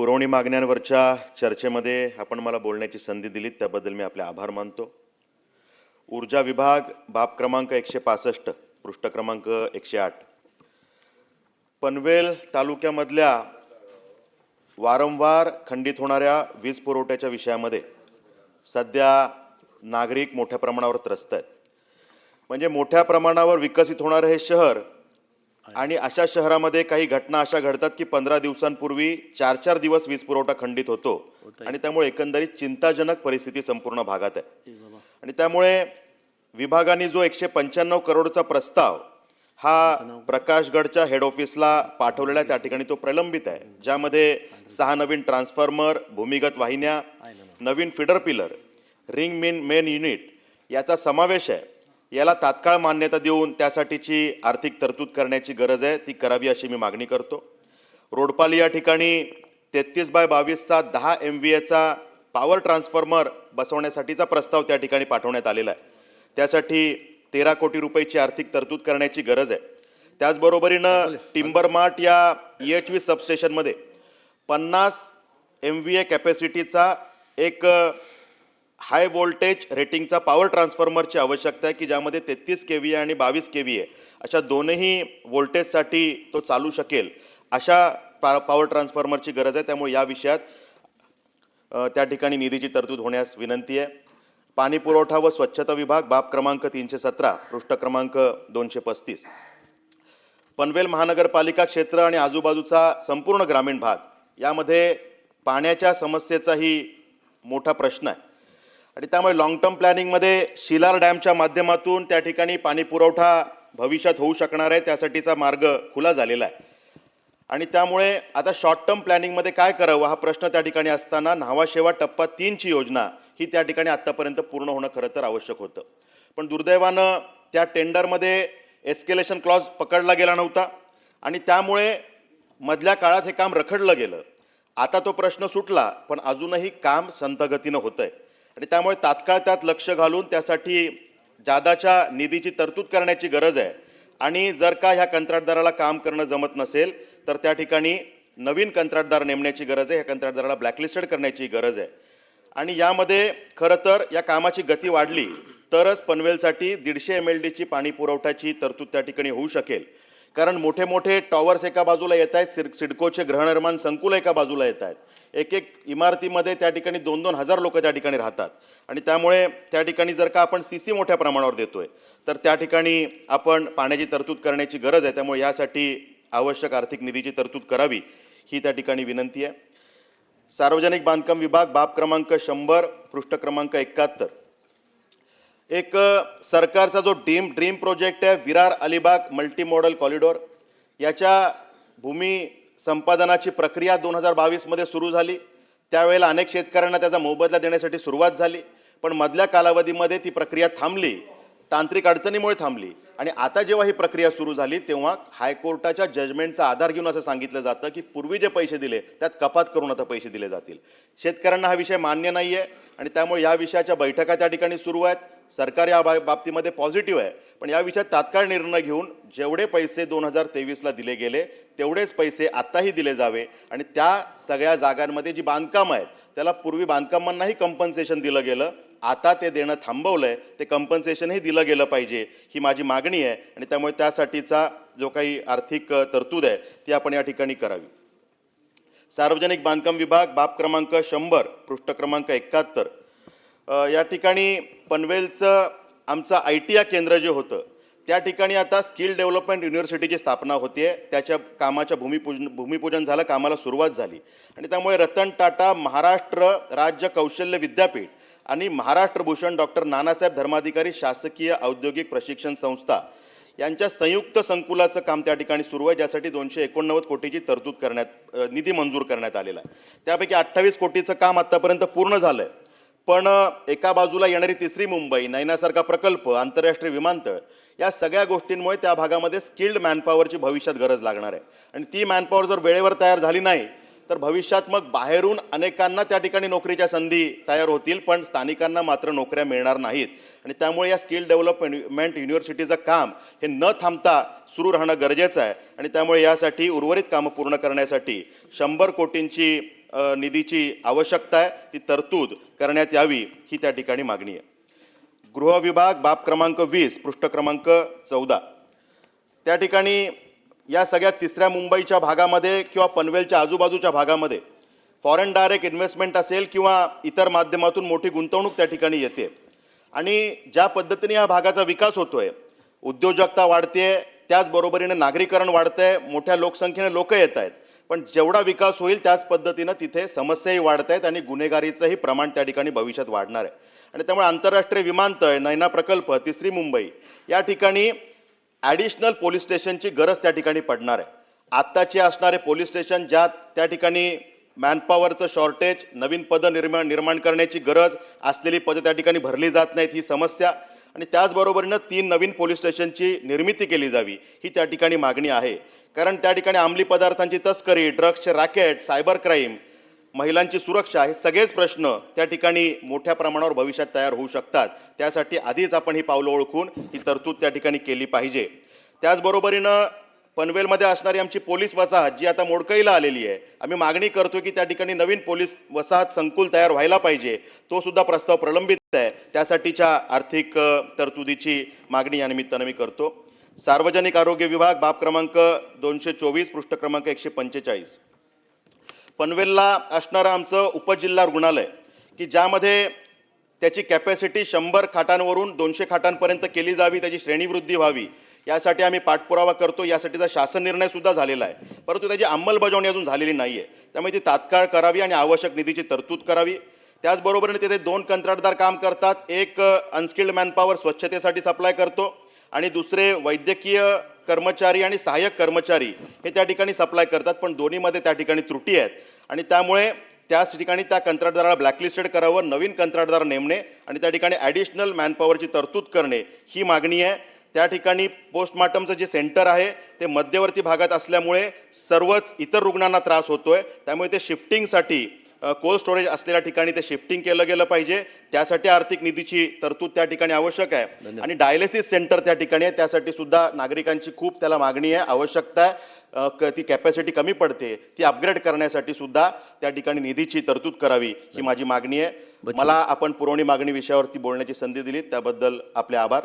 पुरवणी मागण्यांवरच्या चर्चेमध्ये आपण मला बोलण्याची संधी दिलीत त्याबद्दल मी आपले आभार मानतो. ऊर्जा विभाग बाब क्रमांक 165 पृष्ठ क्रमांक 108 पनवेल तालुक्यामधल्या वारंवार खंडित होणाऱ्या वीज पुरवठ्याच्या विषयामध्ये सध्या नागरिक मोठ्या प्रमाणावर त्रस्त आहेत. म्हणजे मोठ्या प्रमाणावर विकसित होणारे हे शहर आणि अशा शहरामध्ये काही घटना अशा घडतात की 15 दिवसांपूर्वी 4-4 दिवस वीज पुरवठा खंडित होतो आणि त्यामुळे एकंदरीत चिंताजनक परिस्थिती संपूर्ण भागात आहे. आणि त्यामुळे विभागाने जो 195 करोडचा प्रस्ताव हा प्रकाशगडच्या हेड ऑफिसला पाठवलेला आहे त्या ठिकाणी तो प्रलंबित आहे, ज्यामध्ये 6 नवीन ट्रान्सफॉर्मर, भूमिगत वाहिन्या, नवीन feeder pillar, ring main unit याचा समावेश आहे. याला तात्काळ मान्यता देऊन त्यासाठीची आर्थिक तरतूद करण्याची गरज आहे, ती करावी अशी मी मागणी करतो. रोडपाली या ठिकाणी 33/22चा 10 MVAचा पॉवर ट्रान्सफॉर्मर बसवण्यासाठीचा प्रस्ताव त्या ठिकाणी पाठवण्यात आलेला आहे. त्यासाठी 13 कोटी रुपयाची आर्थिक तरतूद करण्याची गरज आहे. त्याचबरोबरीनं टिंबर मार्ट या EHV सबस्टेशनमध्ये 50 MVA कॅपॅसिटीचा एक हाय व्होल्टेज रेटिंगचा पॉवर ट्रान्सफॉर्मरची आवश्यकता आहे की ज्यामध्ये 33 kVA आणि 22 kVA अशा दोनही व्होल्टेजसाठी तो चालू शकेल अशा पॉवर ट्रान्सफॉर्मरची गरज आहे. त्यामुळे या विषयात त्या ठिकाणी निधीची तरतूद होण्यास विनंती आहे. पाणी पुरवठा व स्वच्छता विभाग बाब क्रमांक 317 पृष्ठ क्रमांक 235 पनवेल महानगरपालिका क्षेत्र आणि आजूबाजूचा संपूर्ण ग्रामीण भाग यामध्ये पाण्याच्या समस्येचाही मोठा प्रश्न आहे. आणि त्यामुळे लॉंग टर्म प्लॅनिंगमध्ये शिलार डॅमच्या माध्यमातून त्या ठिकाणी पाणी पुरवठा भविष्यात होऊ शकणार आहे, त्यासाठीचा मार्ग खुला झालेला आहे. आणि त्यामुळे आता शॉर्ट टर्म प्लॅनिंगमध्ये काय करावं हा प्रश्न त्या ठिकाणी असताना न्हावाशेवा टप्पा 3ची योजना ही त्या ठिकाणी आत्तापर्यंत पूर्ण होणं खरं तर आवश्यक होतं. पण दुर्दैवानं त्या टेंडरमध्ये एस्केलेशन क्लॉज पकडला गेला नव्हता आणि त्यामुळे मधल्या काळात हे काम रखडलं गेलं. आता तो प्रश्न सुटला, पण अजूनही काम संथगतीनं होतं आहे. आणि त्यामुळे तात्काळ त्यात लक्ष घालून त्यासाठी जादाच्या निधीची तरतूद करण्याची गरज आहे. आणि जर का ह्या कंत्राटदाराला काम करणं जमत नसेल तर त्या ठिकाणी नवीन कंत्राटदार नेमण्याची गरज आहे. ह्या कंत्राटदाराला ब्लॅकलिस्टेड करण्याची गरज आहे. आणि यामध्ये खरं तर या कामाची गती वाढली तरच पनवेलसाठी 150 MLDची पाणी पुरवठ्याची तरतूद त्या ठिकाणी होऊ शकेल. कारण मोठे मोठे टॉवर्स एका बाजूला येत आहेत, सिडकोचे गृहनिर्माण संकुल एका बाजूला येत आहेत. एक इमारतीमध्ये त्या ठिकाणी 2-2 हजार लोक त्या ठिकाणी राहतात. आणि त्यामुळे त्या ठिकाणी जर का आपण CC मोठ्या प्रमाणावर देतोय तर त्या ठिकाणी आपण पाण्याची तरतूद करण्याची गरज आहे. त्यामुळे यासाठी आवश्यक आर्थिक निधीची तरतूद करावी ही त्या ठिकाणी विनंती आहे. सार्वजनिक बांधकाम विभाग बाब क्रमांक 100 पृष्ठ क्रमांक 71 एक सरकारचा जो ड्रीम प्रोजेक्ट आहे Virar Alibag multi modal corridor याच्या भूमी संपादनाची प्रक्रिया 2022 मध्ये सुरू झाली. त्यावेळेला अनेक शेतकऱ्यांना त्याचा मोबदला देण्यासाठी सुरुवात झाली, पण मधल्या कालावधीमध्ये ती प्रक्रिया थांबली, तांत्रिक अडचणीमुळे थांबली. आणि आता जेव्हा ही प्रक्रिया सुरू झाली तेव्हा हायकोर्टाच्या जजमेंटचा आधार घेऊन असं सांगितलं जातं की पूर्वी जे पैसे दिले त्यात कपात करून आता पैसे दिले जातील. शेतकऱ्यांना हा विषय मान्य नाही आहे आणि त्यामुळे या विषयाच्या बैठका त्या ठिकाणी सुरू आहेत. सरकार या बाबतीमध्ये पॉझिटिव्ह आहे, पण या विषयात तात्काळ निर्णय घेऊन जेवढे पैसे 2023ला दिले गेले तेवढेच पैसे आत्ताही दिले जावे. आणि त्या सगळ्या जागांमध्ये जी बांधकाम आहेत त्याला पूर्वी बांधकामांनाही कंपन्सेशन दिलं गेलं, आता ते देणं थांबवलंय, ते कंपन्सेशनही दिलं गेलं पाहिजे ही माझी मागणी आहे. आणि त्यामुळे त्यासाठीचा जो काही आर्थिक तरतूद आहे ती आपण या ठिकाणी करावी. सार्वजनिक बांधकाम विभाग बाब क्रमांक 100 पृष्ठ क्रमांक 71 या ठिकाणी पनवेलचं आमचं ITI केंद्र जे होतं त्या ठिकाणी आता स्किल डेव्हलपमेंट युनिव्हर्सिटीची स्थापना होते. त्याच्या कामाच्या भूमिपूजन झालं, कामाला सुरुवात झाली. आणि त्यामुळे रतन टाटा महाराष्ट्र राज्य कौशल्य विद्यापीठ आणि महाराष्ट्र भूषण डॉक्टर नानासाहेब धर्माधिकारी शासकीय औद्योगिक प्रशिक्षण संस्था यांच्या संयुक्त संकुलाचं काम त्या ठिकाणी सुरू आहे, ज्यासाठी 289 कोटीची तरतूद निधी मंजूर करण्यात आलेला आहे. त्यापैकी 28 कोटीचं काम आतापर्यंत पूर्ण झालंय. पण एका बाजूला येणारी 3री मुंबई, नैनासारखा प्रकल्प, आंतरराष्ट्रीय विमानतळ या सगळ्या गोष्टींमुळे त्या भागामध्ये स्किल्ड मॅनपॉवरची भविष्यात गरज लागणार आहे. आणि ती मॅनपॉवर जर वेळेवर तयार झाली नाही तर भविष्यात मग बाहेरून अनेकांना त्या ठिकाणी नोकरीच्या संधी तयार होतील, पण स्थानिकांना मात्र नोकऱ्या मिळणार नाहीत. आणि त्यामुळे या स्किल डेव्हलपमेंट युनिव्हर्सिटीचं काम हे न थांबता सुरू राहणं गरजेचं आहे. आणि त्यामुळे यासाठी उर्वरित कामं पूर्ण करण्यासाठी 100 कोटींची निधीची आवश्यकता आहे ती तरतूद करण्यात यावी ही त्या ठिकाणी मागणी आहे. गृह विभाग बाब क्रमांक 20 पृष्ठ क्रमांक 14 त्या ठिकाणी या सगळ्या तिसऱ्या मुंबईच्या भागामध्ये किंवा पनवेलच्या आजूबाजूच्या भागामध्ये फॉरेन डायरेक्ट इन्व्हेस्टमेंट असेल किंवा इतर माध्यमातून मोठी गुंतवणूक त्या ठिकाणी येते आणि ज्या पद्धतीने या भागाचा विकास होतोय, उद्योजकता वाढते, त्याचबरोबरीने नागरीकरण वाढतंय, मोठ्या लोकसंख्येने लोक येत आहेत, पण जेवढा विकास होईल त्याच पद्धतीनं तिथे समस्याही वाढत आहेत आणि गुन्हेगारीचंही प्रमाण त्या ठिकाणी भविष्यात वाढणार आहे. आणि त्यामुळे आंतरराष्ट्रीय विमानतळ, नैना प्रकल्प, तिसरी मुंबई या ठिकाणी ॲडिशनल पोलीस स्टेशनची गरज त्या ठिकाणी पडणार आहे. आत्ताचे असणारे पोलीस स्टेशन ज्यात त्या ठिकाणी मॅनपॉवरचं शॉर्टेज, नवीन पदं निर्माण करण्याची गरज, असलेली पदं त्या ठिकाणी भरली जात नाहीत ही समस्या आणि त्याचबरोबरीनं 3 नवीन पोलीस स्टेशनची निर्मिती केली जावी ही त्या ठिकाणी मागणी आहे. कारण त्या ठिकाणी अंमली पदार्थांची तस्करी, ड्रग्सचे रॅकेट, सायबर क्राईम, महिलांची सुरक्षा हे सगळेच प्रश्न त्या ठिकाणी मोठ्या प्रमाणावर भविष्यात तयार होऊ शकतात. त्यासाठी आधीच आपण ही पावलं ओळखून ही तरतूद त्या ठिकाणी केली पाहिजे. त्याचबरोबरीनं पनवेलमध्ये असणारी आमची पोलीस वसाहत जी आता मोडकळीला आलेली आहे, आम्ही मागणी करतो की त्या ठिकाणी नवीन पोलीस वसाहत संकुल तयार व्हायला पाहिजे. तो सुद्धा प्रस्ताव प्रलंबित आहे. त्यासाठीच्या आर्थिक तरतुदीची मागणी या निमित्तानं मी करतो. सार्वजनिक आरोग्य विभाग बाब क्रमांक 224 पृष्ठ क्रमांक 145 पनवेलला असणारं आमचं उपजिल्हा रुग्णालय की ज्यामध्ये त्याची कॅपॅसिटी 100 खाटांवरून 200 खाटांपर्यंत केली जावी, त्याची श्रेणीवृद्धी व्हावी यासाठी आम्ही पाठपुरावा करतो. यासाठीचा शासन निर्णयसुद्धा झालेला आहे, परंतु त्याची अंमलबजावणी अजून झालेली नाही आहे. त्यामुळे ती तात्काळ करावी आणि आवश्यक निधीची तरतूद करावी. त्याचबरोबरीने तिथे 2 कंत्राटदार काम करतात. एक अनस्किल्ड मॅनपॉवर स्वच्छतेसाठी सप्लाय करतो आणि दुसरे वैद्यकीय कर्मचारी आणि सहाय्यक कर्मचारी हे त्या ठिकाणी सप्लाय करतात, पण दोन्हीमध्ये त्या ठिकाणी त्रुटी आहेत आणि त्यामुळे त्याच ठिकाणी त्या कंत्राटदाराला ब्लॅकलिस्टेड करावं, नवीन कंत्राटदार नेमणे आणि त्या ठिकाणी ॲडिशनल मॅनपॉवरची तरतूद करणे ही मागणी आहे. त्या ठिकाणी पोस्टमार्टमचं जे सेंटर आहे ते मध्यवर्ती भागात असल्यामुळे सर्वच इतर रुग्णांना त्रास होतोय. त्यामुळे ते शिफ्टिंगसाठी कोल्ड स्टोरेज असलेल्या ठिकाणी ते शिफ्टिंग केलं गेलं पाहिजे. त्यासाठी आर्थिक निधीची तरतूद त्या ठिकाणी आवश्यक आहे. आणि डायलिसिस सेंटर त्या ठिकाणी आहे, त्यासाठी सुद्धा नागरिकांची खूप त्याला मागणी आहे, आवश्यकता आहे. ती कॅपॅसिटी कमी पडते, ती अपग्रेड करण्यासाठी सुद्धा त्या ठिकाणी निधीची तरतूद करावी ही माझी मागणी आहे. मला आपण पुरवणी मागणी विषयावरती बोलण्याची संधी दिली त्याबद्दल आपले आभार.